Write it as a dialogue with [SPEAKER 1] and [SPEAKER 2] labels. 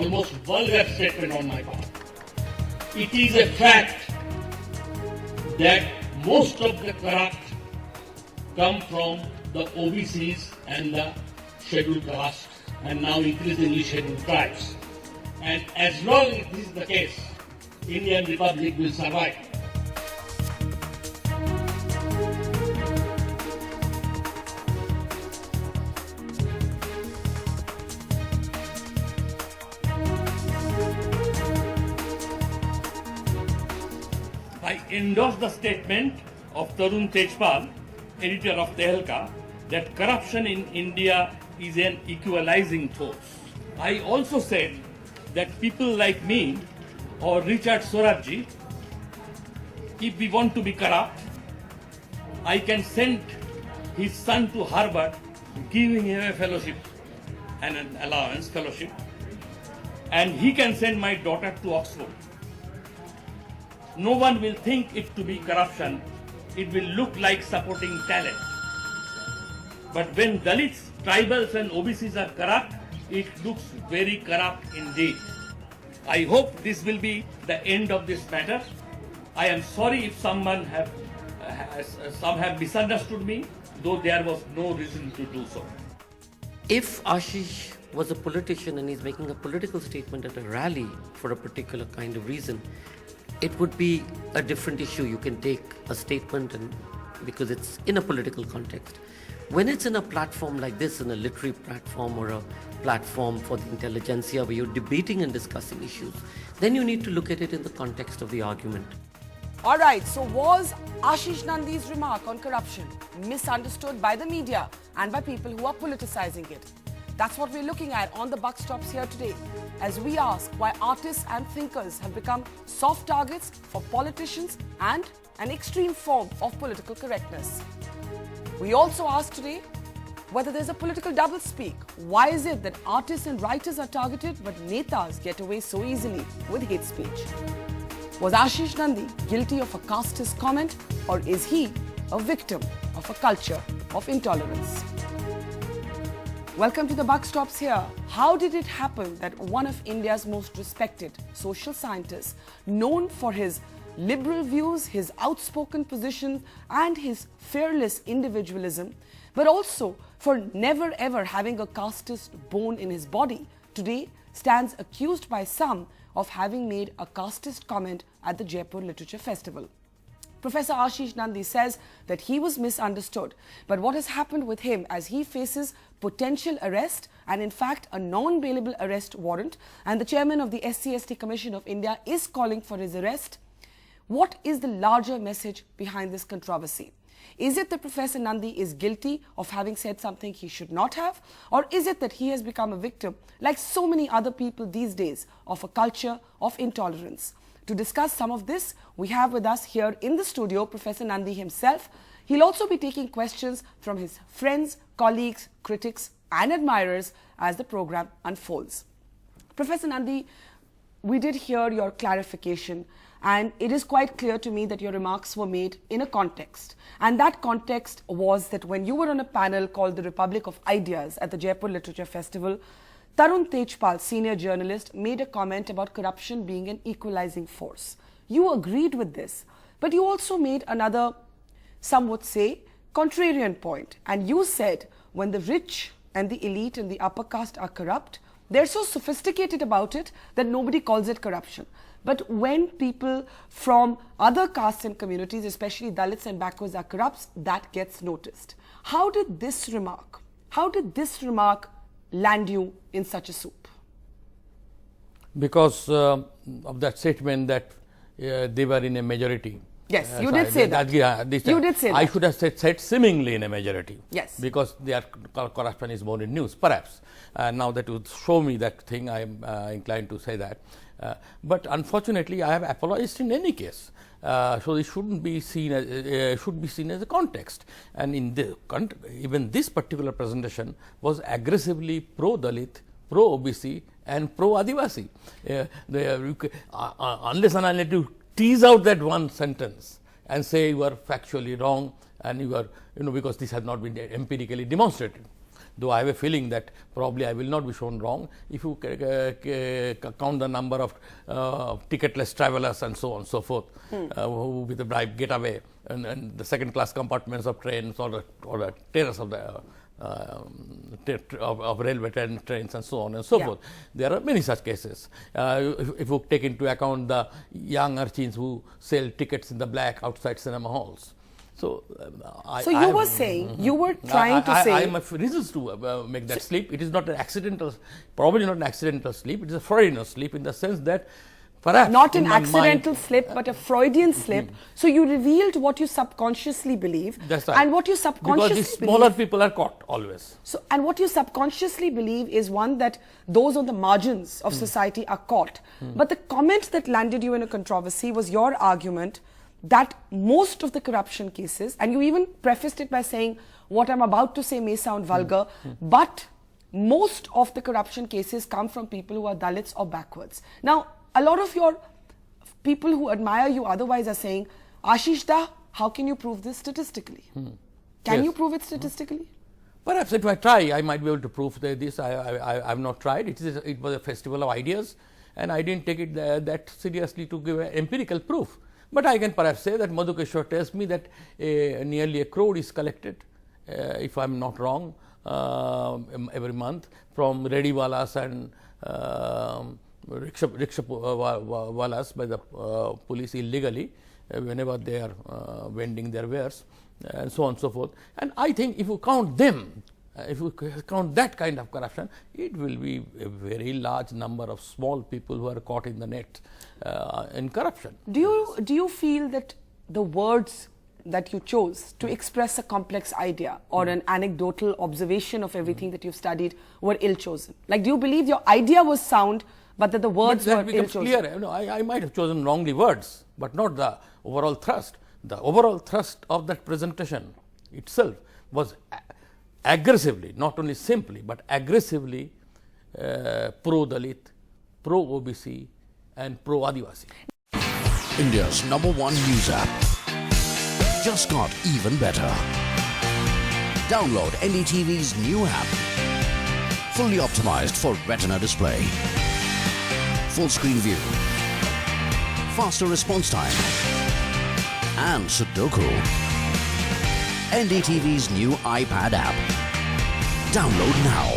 [SPEAKER 1] almost vulgar statement on my part. It is a fact that most of the corrupt come from the OBCs and the scheduled castes and now increasingly scheduled tribes. And as long as this is the case, Indian Republic will survive. I endorse the statement of Tarun Tejpal, editor of Tehelka, that corruption in India is an equalizing force. I also said that people like me or Richard Sorabji, if we want to be corrupt, I can send his son to Harvard, giving him a fellowship and an allowance fellowship, and he can send my daughter to Oxford. No one will think it to be corruption. It will look like supporting talent. But when Dalits, tribals and OBCs are corrupt, it looks very corrupt indeed. I hope this will be the end of this matter. I am sorry if some have misunderstood me, though there was no reason to do so.
[SPEAKER 2] If Ashish was a politician and he's making a political statement at a rally for a particular kind of reason, it would be a different issue. You can take a statement and because it's in a political context. When it's in a platform like this, in a literary platform or a platform for the intelligentsia where you're debating and discussing issues, then you need to look at it in the context of the argument.
[SPEAKER 3] All right, so was Ashis Nandy's remark on corruption misunderstood by the media and by people who are politicizing it? That's what we're looking at on the Buck Stops here today, as we ask why artists and thinkers have become soft targets for politicians and an extreme form of political correctness. We also ask today whether there's a political doublespeak. Why is it that artists and writers are targeted but netas get away so easily with hate speech? Was Ashis Nandy guilty of a casteist comment, or is he a victim of a culture of intolerance? Welcome to the Buck Stops here. How did it happen that one of India's most respected social scientists, known for his liberal views, his outspoken positions and his fearless individualism, but also for never ever having a casteist bone in his body, today stands accused by some of having made a casteist comment at the Jaipur Literature Festival? Professor Ashis Nandy says that he was misunderstood, but what has happened with him as he faces potential arrest and in fact a non-bailable arrest warrant, and the chairman of the SC/ST Commission of India is calling for his arrest? What is the larger message behind this controversy? Is it that Professor Nandy is guilty of having said something he should not have? Or is it that he has become a victim, like so many other people these days, of a culture of intolerance? To discuss some of this, we have with us here in the studio Professor Nandy himself. He'll also be taking questions from his friends, colleagues, critics and admirers as the program unfolds. Professor Nandy, we did hear your clarification, and it is quite clear to me that your remarks were made in a context. And that context was that when you were on a panel called the Republic of Ideas at the Jaipur Literature Festival, Tarun Tejpal, senior journalist, made a comment about corruption being an equalizing force. You agreed with this, but you also made another, some would say, contrarian point. And you said when the rich and the elite and the upper caste are corrupt, they're so sophisticated about it that nobody calls it corruption. But when people from other castes and communities, especially Dalits and backwards, are corrupt, that gets noticed. How did this remark land you in such a soup?
[SPEAKER 1] Because of that statement that they were in a majority.
[SPEAKER 3] Yes, you did say that. You did say that.
[SPEAKER 1] I should have said seemingly in a majority.
[SPEAKER 3] Yes.
[SPEAKER 1] Because their corruption is more in news, perhaps. Now that you show me that thing, I am inclined to say that. But unfortunately, I have apologized in any case. So it shouldn't be seen as should be seen as a context. And in the even this particular presentation was aggressively pro-Dalit, pro-OBC, and pro-Adivasi. Unless and unless you tease out that one sentence and say you are factually wrong and you are, because this has not been empirically demonstrated.
[SPEAKER 4] though I have a feeling that probably I will not be shown wrong, if you count the number of ticketless travelers and so on and so forth, who with a bribe get away, and the second class compartments of trains or the terrace of the of railway trains and so on and so forth. There are many such cases. If you take into account the young urchins who sell tickets in the black outside cinema halls. So,
[SPEAKER 3] you were saying, you were trying to say...
[SPEAKER 4] I have reasons to make that slip. It is not an accidental, probably not an accidental slip. It is a Freudian slip in the sense that perhaps
[SPEAKER 3] not an accidental slip, but a Freudian slip. So you revealed what you subconsciously believe.
[SPEAKER 4] That's right.
[SPEAKER 3] And what you subconsciously
[SPEAKER 4] because the smaller people are caught always.
[SPEAKER 3] So, and what you subconsciously believe is one, that those on the margins of society are caught. But the comment that landed you in a controversy was your argument that most of the corruption cases, and you even prefaced it by saying, what I'm about to say may sound vulgar, but most of the corruption cases come from people who are Dalits or backwards. Now, a lot of your people who admire you otherwise are saying, Ashish da, how can you prove this statistically? Can you prove it statistically?
[SPEAKER 4] Perhaps if I try, I might be able to prove this. I have not tried. It was a festival of ideas, and I didn't take it that seriously to give an empirical proof. But I can perhaps say that Madhukeshwar tells me that nearly 1 crore is collected, if I am not wrong, every month from Rediwalas and rickshawalas by the police illegally whenever they are vending their wares and so on and so forth. And I think if you count them, if you count that kind of corruption, it will be a very large number of small people who are caught in the net in corruption.
[SPEAKER 3] Do you feel that the words that you chose to express a complex idea or an anecdotal observation of everything that you've studied were ill-chosen? Like, do you believe your idea was sound, but that the words were ill-chosen?
[SPEAKER 4] Clear. No, I might have chosen wrongly words, but not the overall thrust. The overall thrust of that presentation itself was aggressively, not only simply, but aggressively pro-Dalit, pro-OBC and pro-Adivasi.
[SPEAKER 5] India's #1 news app just got even better. Download NDTV's new app. Fully optimized for retina display. Full screen view. Faster response time. And Sudoku. NDTV's new iPad app. Download now.